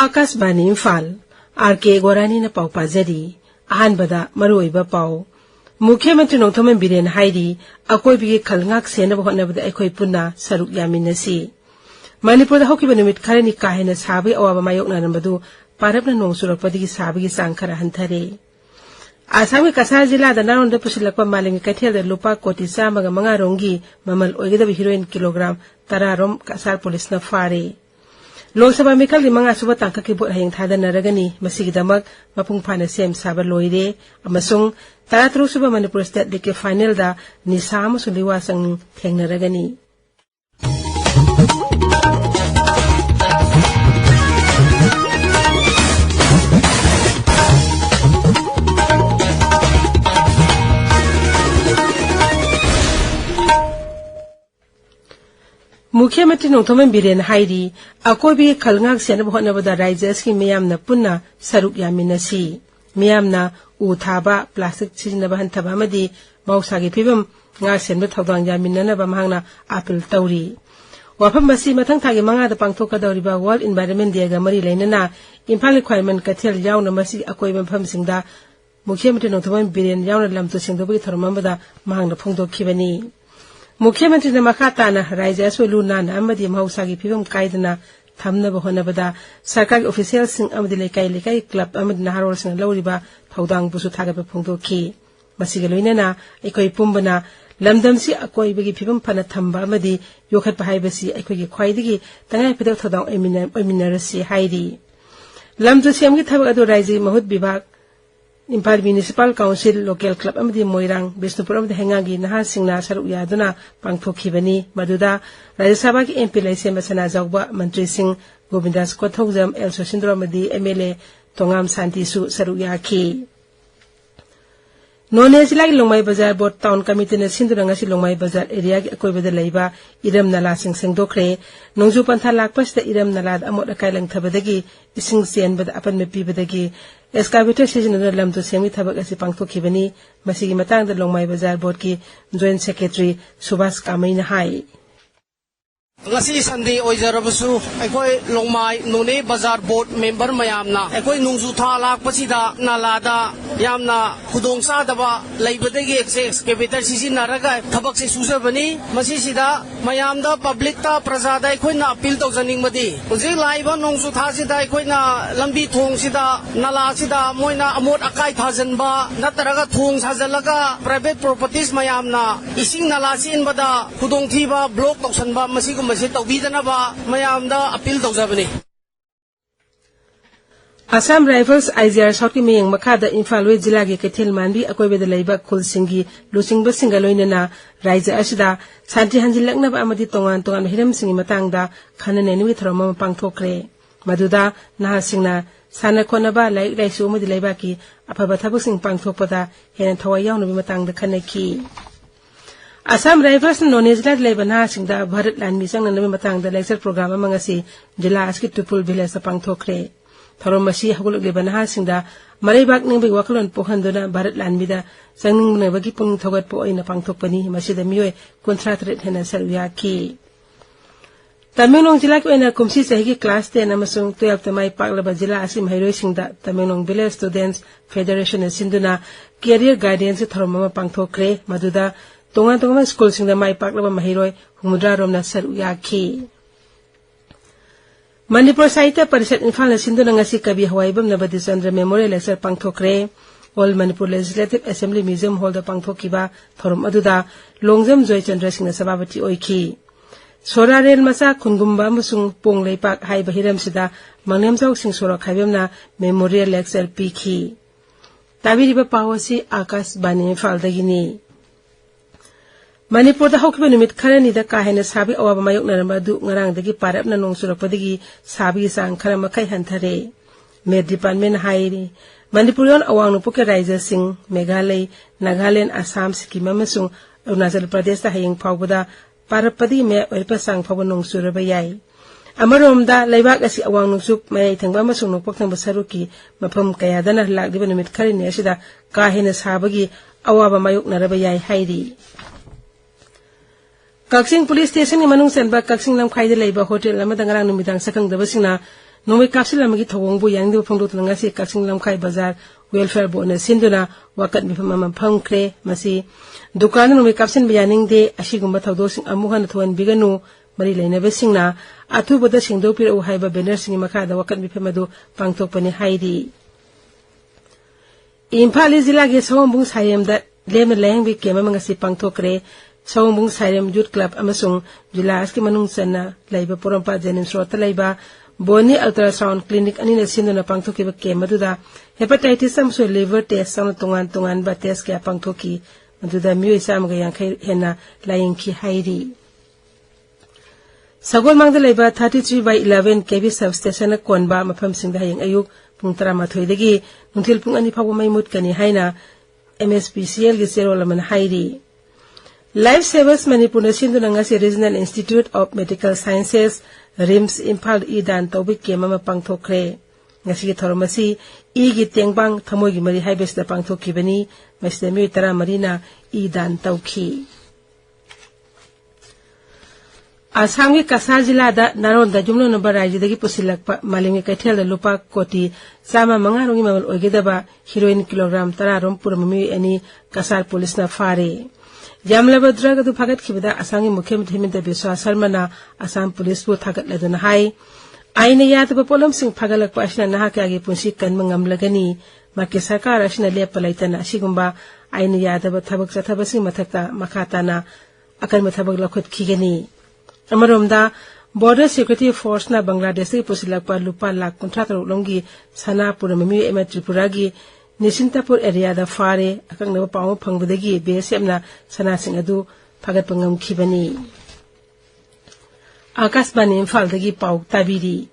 Akashvani Imphal R K गोरानी न पाउ पाजरी अहानबदा मरुइबा पाउ मुख्यमंत्री नोंथोमन बिरेन हाइरी अकोइबिगे खलंगाक सेनब होनबदा अखोइ पुन्ना सरुक यामिनसी मणिपुरदा हौकिबा नुमित खरनी काहेना साबी अवाबा मायोकनारंबदु पारबना नोंग सुरकपदगी साबगी चांग खरा हंथरे आसाम के कसार जिला नारोंद पुसिलकपा मालिंग कैथेल लुपा कोटी 105 रोंगी ममल ओइगदब हीरोइन किलोग्राम 10 रोम कसार पुलिस न फारे लोकसभा मिखल की 5 सुबह तांका की बोट हयंग थादनरगनी मसिगिदमक मपुंग फाना सेम साबा लोइरे अमसुंग 13 सुबह मणिपुर स्टेट लीग के फाइनल दा निसा अमसुंग लिवा संग थेंगनरगनी मुख्यमंत्री नोंथोमन बिरेन हाइरी अकोइबी खलंगाक सेनब होनबदा राज्यस की मियामना पुन्ना सरुक यामिनसी मियामना उ थाबा plastic सिजनबा हंथबा अमदी मौसागी फिबम nga senba thawdang yaminanaba mahangna appeal tawri wafam basi mathang thagi manga da pangthokadawriba World Environment Day ga mari leinana Imphal requirement kathel yauna masi akoiba phamsingda मुख्यमंत्री नोंथोमन villain यावना lamtu singdobagi thormambada mahangna phongdokhibani मुख्यमंत्री ने मखा ताना राज्य सोलू नाना अमदी महौसागी फिबम कायदना थमनबा होनबदा सरकार official Singh अमदी लेकाई लेकाई club अमदी नहारोल Singh लौरिबा थौदांग बुसु थागबा फोंदोखी मसिगे लोइनना एकोइ पुंबना लमदमसी अकोइबगी फिबम फना थंबा अमदी योखत हाइबसी एकोइगी ख्वाइदगी तंगाई फिदक थौदांग एमिनरसी हाइरी लमजु सेमगी थबक अदो राज्य महुत विभाग Imphal Municipal Council Local Club amadi Moirang Bisnupur amadi Hengangi nahar singna saruk yaduna pangthokhibani maduda Rajya Sabha ki MP laise masana jawba Mantri Singh Govindas Kothawjam El Sosindro amadi MLA Tongam Santi su saruk yakhi None jila ki Longmai Bazar Board Town Committee na sinduranga si Longmai Bazar area ki akoibada laiba iram nala sing sengdokre nongju pantha lakpasda iram nala amot akailang thabadagi ising senbada apan mepibadagi Excavator seasonal lamto semi thabak asi pangthokhibani masigi matangda Longmai Bazar Board ki Joint Secretary Subhas Kamaina hai ngasi sandi oijarabusu ekoi Longmai None Bazar Board member mayamna ekoi nungju tha lak pasida nalada yamna khudongsa daba laibadagi excavator sisinaraga thabak se susabani masisida mayamda public ta prajada ekoi na appeal tawjaning madi uji laiba nungju tha sida ekoi na lambi thong sida nala sida moina amot akai thajanba nataraga thong sajalaga private properties mayamna ising nala sin bada khudong thiba block tawsanba masigu Assam Rifles IGR Sauti Meyang Makada Imphal West Jila ki Kethel Manbi akoibeda laiba khul singi lusingba singaloinana Raija asida santi hanjilaknaba amadi tongan hiram singi matangda khananenwi throma pangthokre maduda naha singna sana khonaba lai laisu amadi laiba ki afaba thabak sing pangthokpada hena thawai yawnbi matangda khanaki Assam Rifles None Jila Laibana Singda Bharat Land Misang Nami Matang the lecture program amangasi Jila Aski Tupul Village Pangthokre Thoromasi Haguluk Libana Singda Maribak Nimbi Wakalon Pohandona Bharat Land Mida Sangning Nevagi Pung Thogat Po in a Pangthokpani Masida Mue Contracted Hena Selvia Tamelong Jila Kwena Kumsi Sahi Class 10 Amasung 12 Tamai Paklaba Jila Asim Hairo Singda Tamelong Village Students Federation and Sinduna Career Guidance Thoromama Pangthokre Maduda Tonga school sing the mai paklaba mahiroi humudra romna saru yakhi Manipur Sahitya Parishad Imphal na sinduna ngasi kabi hawaibam na Badisandra Memorial Lecture pangthokre All Manipur Legislative Assembly Museum Hall da pangthokiba thorum aduda Longjam Joy Chandra Singh na sababati oiki Sora Rail Masa Khungumba amasung Pong Leipak haiba hiram sida Mangnamjau Singh Sora khaibam na Memorial Lecture pikhi Tabiriba pawasi Akashvani Imphal dagini Manipur da hokba numit kharani da kahena sabi awaba mayoknaramba du ngarang dagi parapna nongsurakpadagi sabi sang kharama kai hanthare Med Department hairi Manipurian awang nupuke Raija Singh Meghalaya Nagaland Assam Sikkim amasung Arunachal Pradesh da hayeng phawbada parapadi me oipa sang phawba nongsuraba yai Amaromda laibak asi awang nungsuk mayai thangba amasung nokpak thangba saruki mafam kayadana lakdiba numit kharini asida kahena sabagi awaba mayoknaraba yai hairi Kaksing Police Station ni manung senba kaksing lam khaide leiba hotel amadang ngarang numidang sakang dabasingna Nongmei kapsil amagi thawongbu yangdu phongdu ngasi Kaksing Lamkhai Bazar welfare board na sinduna wakat mifam amam phangkre masi dukan nongmei kapsin bayaning de asigumba thawdosing amuhan thon biganu mari leinaba singna athubada singdo pir u haiba banner singi makhada wakat mifam adu pangthokpani haidi Imphal jila ge Sawambung Sayamda lem lengbi kema mangasi pangthokre Sawambung Sayam Youth Club amasung Julas ki manung sanna laiba porompa jenin srota laiba Boni ultrasound clinic anina sinduna pangthoki ba kemaduda hepatitis amso liver test sang tungan ba test kya pangthoki maduda mioi samga yankhai hena layingki hairi Sagol mangda laiba 33/11 kV substation konba mafam singda hayang ayuk pung 13 dagi nungtil pung ani phabu maimut kani haina MSPCL gi zero laman hairi Life Savers Manipur na sinduna ngasi Regional Institute of Medical Sciences RIMS Imphal idan tawbi kema ma pangthokre ngasi thormasi igi tengbang thamogi mari haibes da pangthokibani masdemi 13 na idan tawki Asam ki Kasar jila da naron da jumno number raji dagi pusilakpa malingi kaithel da lupa koti sama mangarungi mamal ogedaba heroin kilogram tararom puramami ani Kasar police na fare Jamlaba drug du phagat khibada asangi mukhyamantri Himanta Biswa Sharma na Assam police bu thagat laduna hai aina yat ba polom sing phagalak pa asna na ka gi punsi kan mangam lagani makki sarkar asna le palaitana sigumba aina yat ba thabak chathaba sing mathakta makhata na akan mathabak lakhot khigani amaromda border security force na Bangladesh ki pusilak pa lupa lak kontrata longi sana puramami ema Tripura gi Nisintapur area da fare akang na pawo phangbudagi BSF na sana sing adu phagat pangam khibani Akashbani Imphal dagi paw tabiri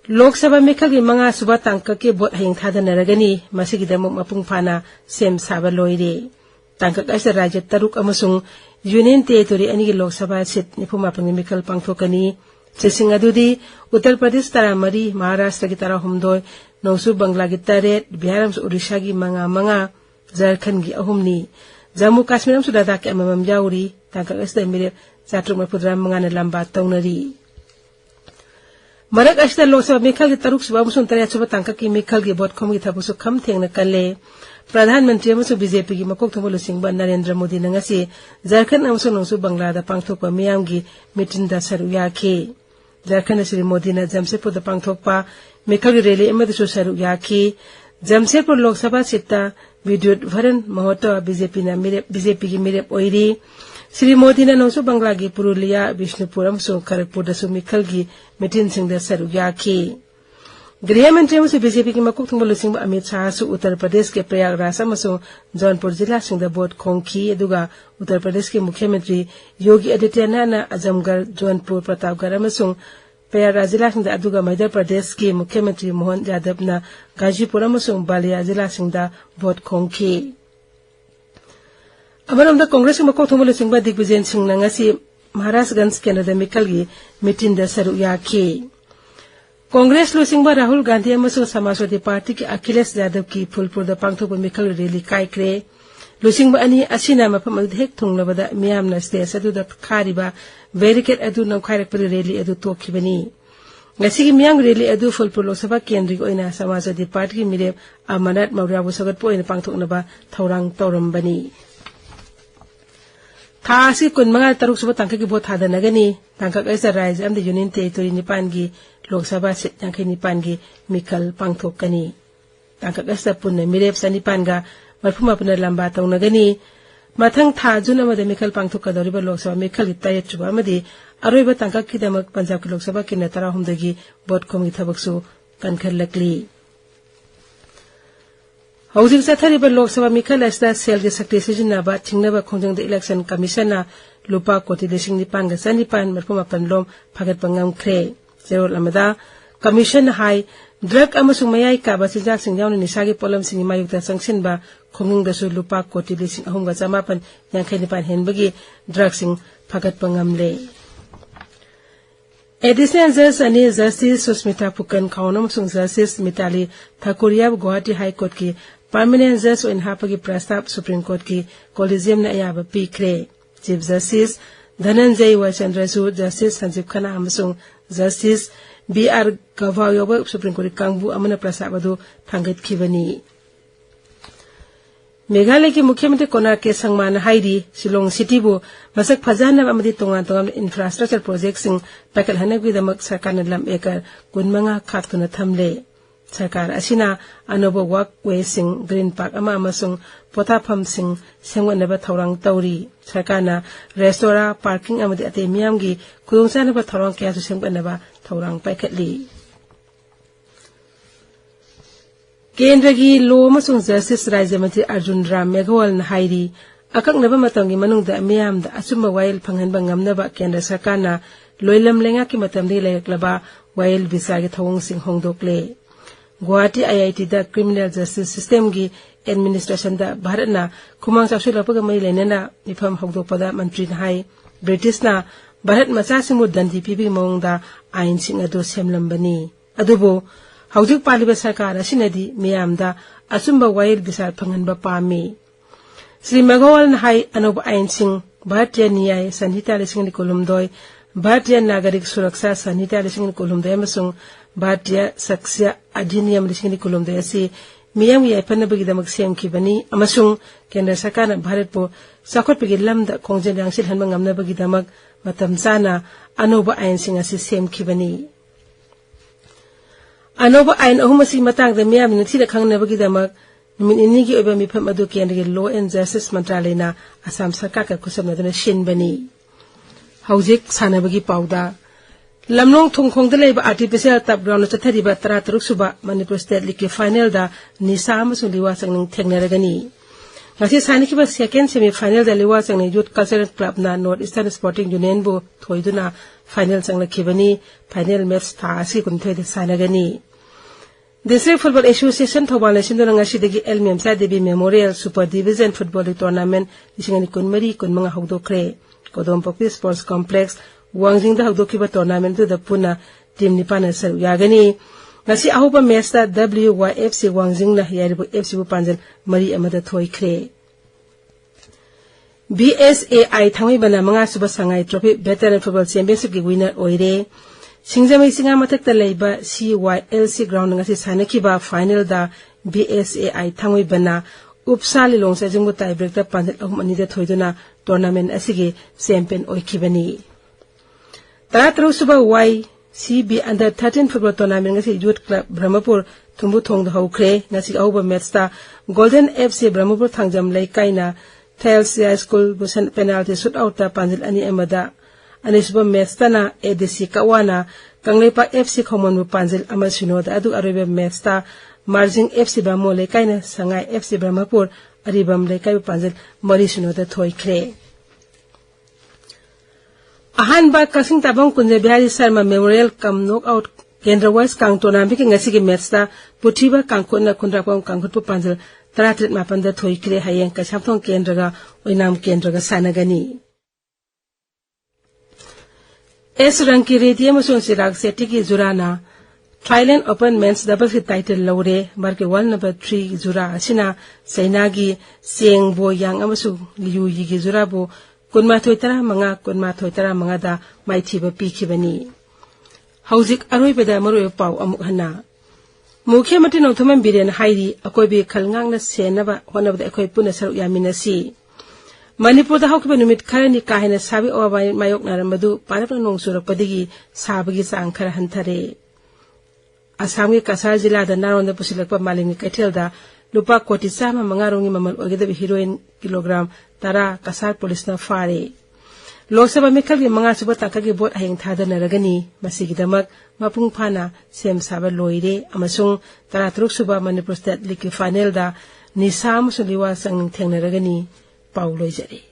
Lok Sabha mekhal gi manga suba tangka ke bot hayang thadana ragani masigi damuk mapung phana sem saba loire tangka kaisa rajya taruk amasung Union Territory ani gi Lok Sabha seat nipuma pang mekhal pangthokani Sesing adudi Uttar Pradesh taramari Maharashtra gi tarahumdoi Nausu Bangla gi taret Biharam su Odisha gi manga Jharkhand gi ahumni Jammu Kashmir su dada ke amamam jauri tangka asta mire chatruk mapudra mangana lamba taunari Marak asta Lok Sabha mekhal gi taruk suba musun tare suba tangka ki mekhal gi bot khom gi thabusu kham thengna kalle Pradhan Mantri amusu BJP gi makok thomolo singba Narendra Modi na ngasi Jharkhand amusu Nausu Bangla da pangthokpa miyam gi mitin da saru yakhe Jharkhand Sri Modi na Jamshedpur da pangthokpa mekhal gi rally amadu saru yakhe Jamshedpur Lok Sabha sita Vidyut Varan Mahota BJP gi mirep oiri Sri Modi na Nausu Bangla gi Purulia Bishnupur amusu Kharagpur da su mekhal gi mitin sing da saru yakhe Griha Mantri amusu BJP gi makok thongbo sing Amit Shah su Uttar Pradesh ke Prayagraj amusu Jaunpur jila sing da bot khongki aduga Uttar Pradesh ke Mukhyamantri Yogi Adityanath na Azamgarh Jaunpur Pratapgarh amusu Prayagraj jila sing da aduga Madhya Pradesh ke Mukhyamantri Mohan Yadav na Gazipur amusu Balia jila sing da bot khongki Amaramda Congress ke makok thongbo sing Digvijen Singh na ngasi Maharashtraganj Canada mekhal gi mitin da saru yakhe Congress Lusingba Rahul Gandhi amasung Samajwadi Party ki Akhilesh Yadav ki Phulpur da pangthokpa mekhal rally kaikre Lusingba ani asina mafam hek thunglabada miyamna stage adu da khariba barricade adu namkhairakpa rally adu tokhibani ngasigi miyang rally adu Phulpur Lok Sabha kendri oina Samajwadi Party ki mirep Amanat Maurya bu sagat poina pangthoknaba thaurang tawrambani Thasi kun manga taruk suba tangka ki bot hadanagani tangka kaisa rise am the Union Territory nipan gi Lok Sabha seat tangka nipan gi mikhal pangthokani tangka kaisa punna mirep sa nipan ga marphuma punna lamba tawnagani mathang tha jun amada mikhal pangthokadoriba Lok Sabha mikhal gi tayet chuba amadi aroiba tangka ki damak Punjab ki Lok Sabha ki natara humdagi bot khom gi thabaksu kankhalakli Housing Sathariba Lok Sabha mikhal asta sel gi sakti sijinaba thingnaba khongjang da election commission na lupa koti desing nipan ga sanipan marphuma panlom phagat pangam khre zero lamada commission hai drug amasung mayai ka ba sinjak singjawni nisagi polam singi mayukta sangsinba khomung da su lupa koti desing ahum ga jamapan yankhai nipan henbagi drug sing phagat pangam le Additional Judge ani Justice Susmita Pukan Khaunam sung Justice Mitali Thakuria Guwahati High Court ki Permanent Judge in Hapagi Prastab Supreme Court ki Collegium na ayaba pikre Chief Justice Dhananjay Wachandrasu Justice Sanjeev Khanna amasung Justice BR Gavaw yoba Supreme Court kangbu amana prasabadu thangat khibani Meghalaya ki Mukhyamantri Konar K Sangman hairi Shillong City bu masak phajana amadi tongan infrastructure projects sing pakal hanagwi damak sarkarna lam ekar kunmanga khaktuna thamle Sarkar asina anoba walkway sing green park ama amasung pothafam sing sengwanaba thorang tauri sarkarna restaurant parking amadi ate miyamgi khudongchanaba thorang kya su sengwanaba thorang paikhatli Kendra gi law amasung justice Rajya Arjun Ram Meghwal na hairi akaknaba matamgi manungda miyamda asumba wail phanghanba ngamnaba kendra sarkarna loilam lenga ki matamdi layaklaba wail visa gi thawong sing hongdokle Guwahati IIT da criminal justice system gi administration da Bharat na khumang chaksu lapaga mai lenana mifam hogdokpada mantri na hai British na Bharat macha simu dandi pibi mawng da ain sing adu semlambani adubo haujuk paliba sarkar asinadi miyam da asumba wail bisar phanganba pami Sri Meghwal na hai anoba ain sing Bharatiya Niyay Sanhita 2022 Bharatiya Nagarik Suraksha Sanhita 2022 amasung Bharatiya Saksya Adhiniyam 2022 asi miyam gi aipanabagi damak semkhibani amasung kendra sarkarna Bharat po sakhotpagi lamda khongjel yangsil hanba ngamnabagi damak matam chana anoba ain sing asi semkhibani anoba ain ahumasi matangda miyam ni thira khangnabagi damak numin ini gi oba mifam adu kendra law and justice mantralayna Assam sarkar ka khusabnaduna shinbani haujik sanabagi pauda Lamlong Thongkhong da leiba artificial tap ground chathariba 33 suba Manipur State League final da Nisa amasung liwa changning thengnaragani ngasi sanikiba second semi final da liwa changning youth cultural club na North Eastern Sporting Union bu thoiduna final changlakhibani final match tha asi kunthoi da sanagani District Football Association Thobal Sindona ngasi dagi LMM Sa Devi Memorial Super Division Football Tournament 2023 hogdokre Kodompokpi Sports Complex Wangjing da hogdokiba tournament da puna team ni pana saru yagani ngasi ahuba match da WYFC Wangjing na yaribu FC bu panjal mari amada thoikre BSAI thangwi bana manga suba sangai trophy veteran football championship gi winner oire singjamai singa mathakta leiba CYLC ground ngasi sanakiba final da BSAI thangwi bana upsali longsa jingbu tie break da panjal ahumani da thoiduna tournament asigi champion oikhibani Taratru suba YCB under 13 football tournament ngasi youth club Brahmapur thumbu thong da hokre ngasi auba match ta Golden FC Brahmapur thangjam leikaina Thales High School busan penalty shootout ta panjil ani amada ani suba match ta na ADC Kawana Kanglepa FC Khomon bu panjil amasino da adu arebe match ta Marjing FC Brahmo leikaina Sangai FC Brahmapur aribam leikai bu panjil marisino da thoikre Ahanba Kasing Tabang Kunja Bihari Sarma Memorial Kam Knockout Kendra West Kang Tournament ngasi gi match ta Puthiba Kangkona Kundrapam Kangkutpu Panjal 38 mapanda thoikre hayeng ka samthong kendra ga oinam kendra ga sanagani Ranki Redium Sun Sirak Seti ki Jurana Thailand Open Men's Doubles ki title lawre barke wall number 3 Jura asina Sainagi Seng Bo Yang amasu Liu Yi gi Jura bo kunma thoitara manga da maithiba pikhibani haujik aroi beda maroi pau amuk hana Mukhyamantri Nongthaman Biren hairi akoibe khalngang na senaba honabda akoi puna saru yaminasi Manipur da hokba numit kharani kahena sabi oba mayok naramadu parapna nongsurakpadigi sabagi sang khara hanthare Assam ki Kasar jila da naronda pusilakpa malingi kaithel da lupa koti sama mangarongi mamal ogeda heroin kilogram tara Kasar police na fare Lok Sabha Mekal ki manga suba taka ki bot aheng thada naragani masigidamak mapung phana sem saba loire amasung taratruk suba Manipur State League final da Nisa amasung liwa sang thengnaragani pau loijare